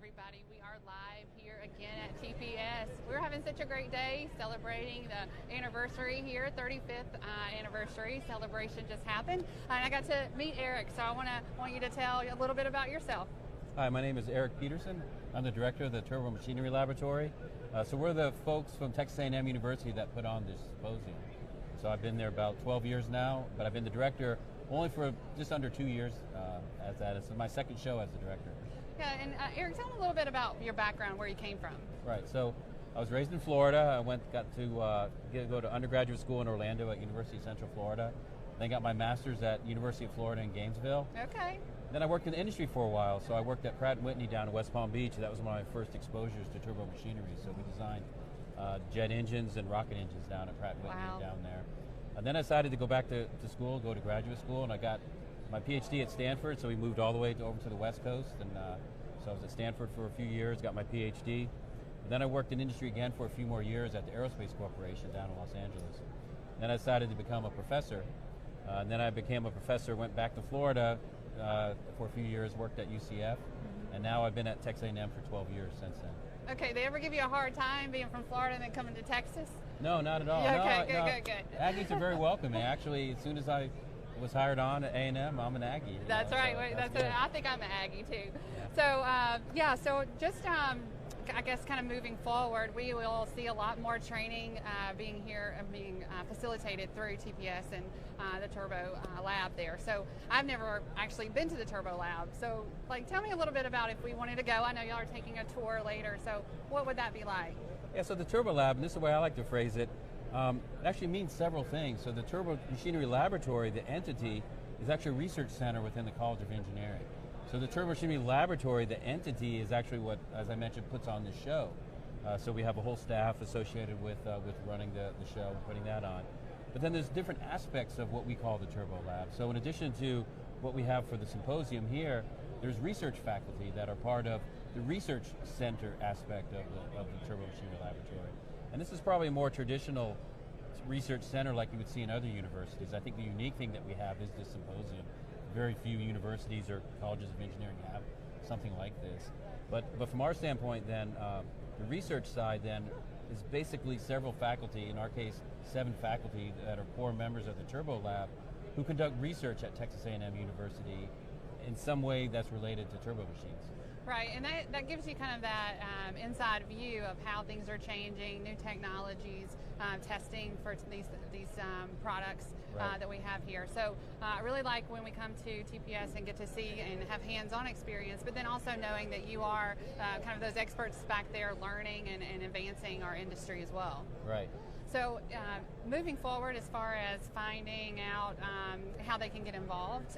everybody. We are live here again at TPS. We're having such a great day celebrating the anniversary here, 35th anniversary celebration just happened. And I got to meet Eric, so I want you to tell a little bit about yourself. Hi, my name is Eric Peterson. I'm the director of the Turbomachinery Laboratory. So we're the folks from Texas A&M University that put on this symposium. So I've been there about 12 years now, but I've been the director only for just under 2 years as that. It's my second show as the director. Yeah, and Eric, tell me a little bit about your background, where you came from. Right, so I was raised in Florida. I got to go to undergraduate school in Orlando at University of Central Florida. Then got my master's at University of Florida in Gainesville. Okay. Then I worked in the industry for a while, so I worked at Pratt & Whitney down in West Palm Beach. That was one of my first exposures to turbomachinery. So we designed jet engines and rocket engines down at Pratt & Whitney down there. And then I decided to go back to school, go to graduate school, and I got my PhD at Stanford, so we moved all the way over to the West Coast, and so I was at Stanford for a few years, got my PhD. And then I worked in industry again for a few more years at the Aerospace Corporation down in Los Angeles. Then I decided to become a professor. And then I became a professor, went back to Florida for a few years, worked at UCF, and now I've been at Texas A&M for 12 years since then. Okay, they ever give you a hard time being from Florida and then coming to Texas? No, not at all. Yeah, okay, good. Aggies are very welcoming. Actually, as soon as I was hired on at A&M, I'm an Aggie. That's right. So I think I'm an Aggie too. Yeah. So just I guess kind of moving forward, we will see a lot more training being facilitated through TPS and the Turbo Lab there. So I've never actually been to the Turbo Lab. So tell me a little bit about if we wanted to go. I know y'all are taking a tour later. So what would that be like? Yeah, so the Turbo Lab, and this is the way I like to phrase it, it actually means several things. So the Turbomachinery Laboratory, the entity, is actually a research center within the College of Engineering. So the Turbomachinery Laboratory, the entity, is actually what, as I mentioned, puts on the show. So we have a whole staff associated with running the show and putting that on. But then there's different aspects of what we call the Turbo Lab. So in addition to what we have for the symposium here, there's research faculty that are part of the research center aspect of the Turbomachinery Laboratory. And this is probably a more traditional research center like you would see in other universities. I think the unique thing that we have is this symposium. Very few universities or colleges of engineering have something like this. But from our standpoint then, the research side then is basically several faculty, in our case 7 faculty that are core members of the Turbo Lab who conduct research at Texas A&M University in some way that's related to turbo machines. Right, and that gives you kind of that inside view of how things are changing, new technologies, testing for these products that we have here. So I really like when we come to TPS and get to see and have hands-on experience, but then also knowing that you are kind of those experts back there learning and advancing our industry as well. Right. So moving forward, as far as finding out how they can get involved,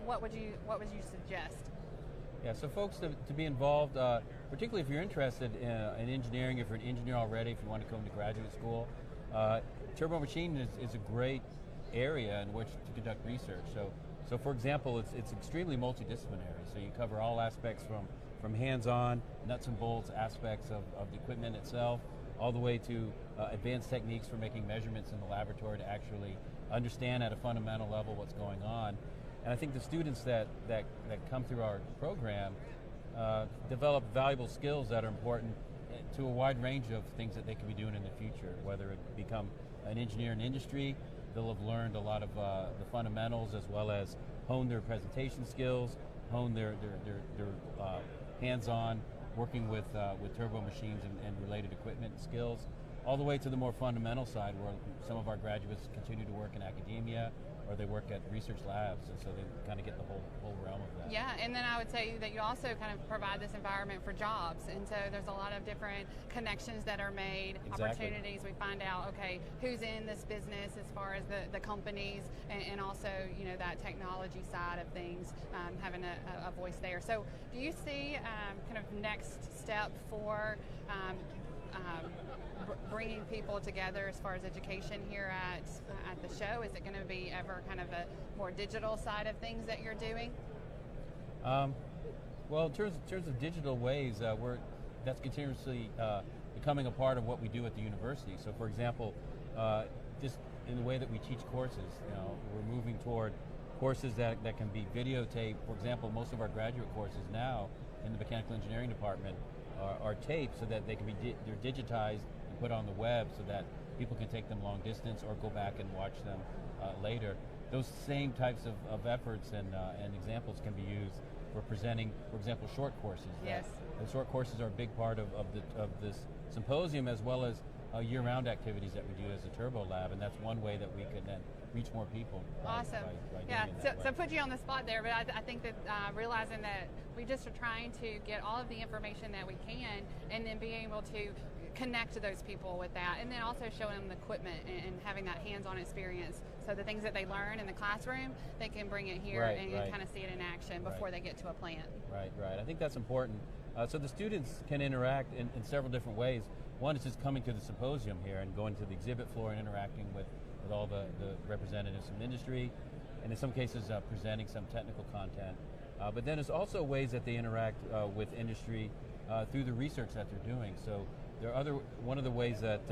what would you suggest? Yeah, so folks to be involved, particularly if you're interested in engineering, if you're an engineer already, if you want to come to graduate school, turbo machine is a great area in which to conduct research. So for example, it's extremely multidisciplinary. So you cover all aspects from hands-on, nuts and bolts aspects of the equipment itself, all the way to advanced techniques for making measurements in the laboratory to actually understand at a fundamental level what's going on. And I think the students that come through our program develop valuable skills that are important to a wide range of things that they could be doing in the future, whether it become an engineer in industry. They'll have learned a lot of the fundamentals, as well as hone their presentation skills, hone their hands-on working with turbo machines and related equipment skills, all the way to the more fundamental side where some of our graduates continue to work in academia or they work at research labs, and so they kind of get the whole realm of that. Yeah, and then I would say that you also kind of provide this environment for jobs, and so there's a lot of different connections that are made, Exactly. Opportunities. We find out, okay, who's in this business as far as the companies, and also, that technology side of things, having a voice there. So do you see kind of next step for bringing people together as far as education here at the show? Is it going to be ever kind of a more digital side of things that you're doing? Well, in terms of digital ways, that's continuously becoming a part of what we do at the university. So, for example, just in the way that we teach courses, we're moving toward courses that can be videotaped. For example, most of our graduate courses now in the mechanical engineering department are taped so that they can be they're digitized and put on the web so that people can take them long distance or go back and watch them later. Those same types of efforts and examples can be used for presenting, for example, short courses. Yes. And short courses are a big part of this symposium, as well as year-round activities that we do as a Turbo Lab, and that's one way that we could then reach more people. Awesome. By yeah, doing it that way. so put you on the spot there, but I think that realizing that we just are trying to get all of the information that we can, and then being able to connect to those people with that, and then also showing them the equipment and having that hands-on experience. So the things that they learn in the classroom, they can bring it here and kind of see it in action before they get to a plant. Right. I think that's important. So the students can interact in several different ways. One is just coming to the symposium here and going to the exhibit floor and interacting with all the representatives from industry, and in some cases presenting some technical content. But then there's also ways that they interact with industry through the research that they're doing. So there are one of the ways that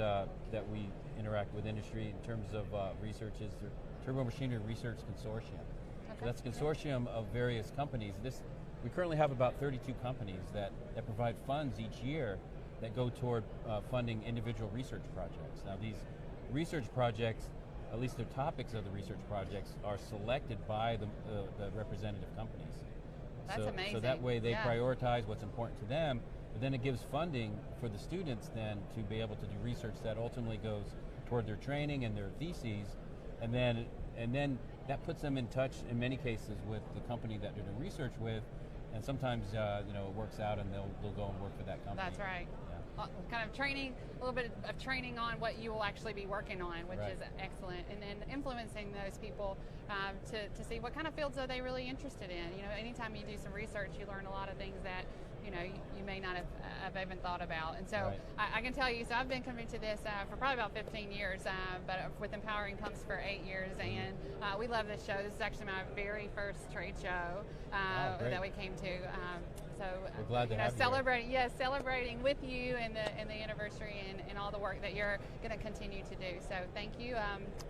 we interact with industry in terms of research is the Turbomachinery Research Consortium. Okay. So that's a consortium of various companies. We currently have about 32 companies that provide funds each year that go toward funding individual research projects. Now these research projects, at least the topics of the research projects, are selected by the representative companies. That's amazing. So that way they prioritize what's important to them, but then it gives funding for the students then to be able to do research that ultimately goes toward their training and their theses, and then that puts them in touch in many cases with the company that they're doing research with, and sometimes it works out and they'll go and work for that company. That's right. Kind of training, a little bit of training on what you will actually be working on, which is excellent, and then influencing those people to see what kind of fields are they really interested in. Anytime you do some research, you learn a lot of things that you may not have even thought about. And so I can tell you, so I've been coming to this for probably about 15 years, but with Empowering Pumps for 8 years, and we love this show. This is actually my very first trade show that we came to. So we're glad to have you celebrating with you and the anniversary and all the work that you're going to continue to do. So thank you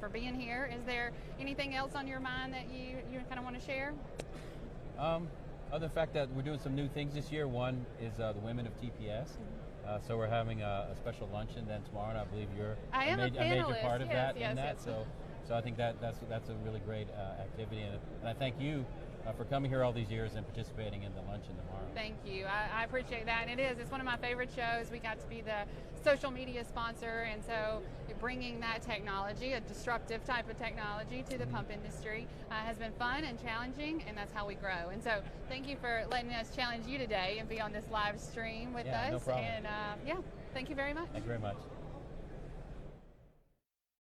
for being here. Is there anything else on your mind that you kind of want to share? Other than the fact that we're doing some new things this year. One is the women of TPS. So we're having a special luncheon then tomorrow, and I believe you're a major part of that. So I think that's a really great activity, and I thank you for coming here all these years and participating in the luncheon tomorrow. Thank you. I appreciate that. And it's one of my favorite shows. We got to be the social media sponsor, and so bringing that technology, a disruptive type of technology, to the pump industry has been fun and challenging, and that's how we grow. And so thank you for letting us challenge you today and be on this live stream with us. No problem. And thank you very much. Thank you very much.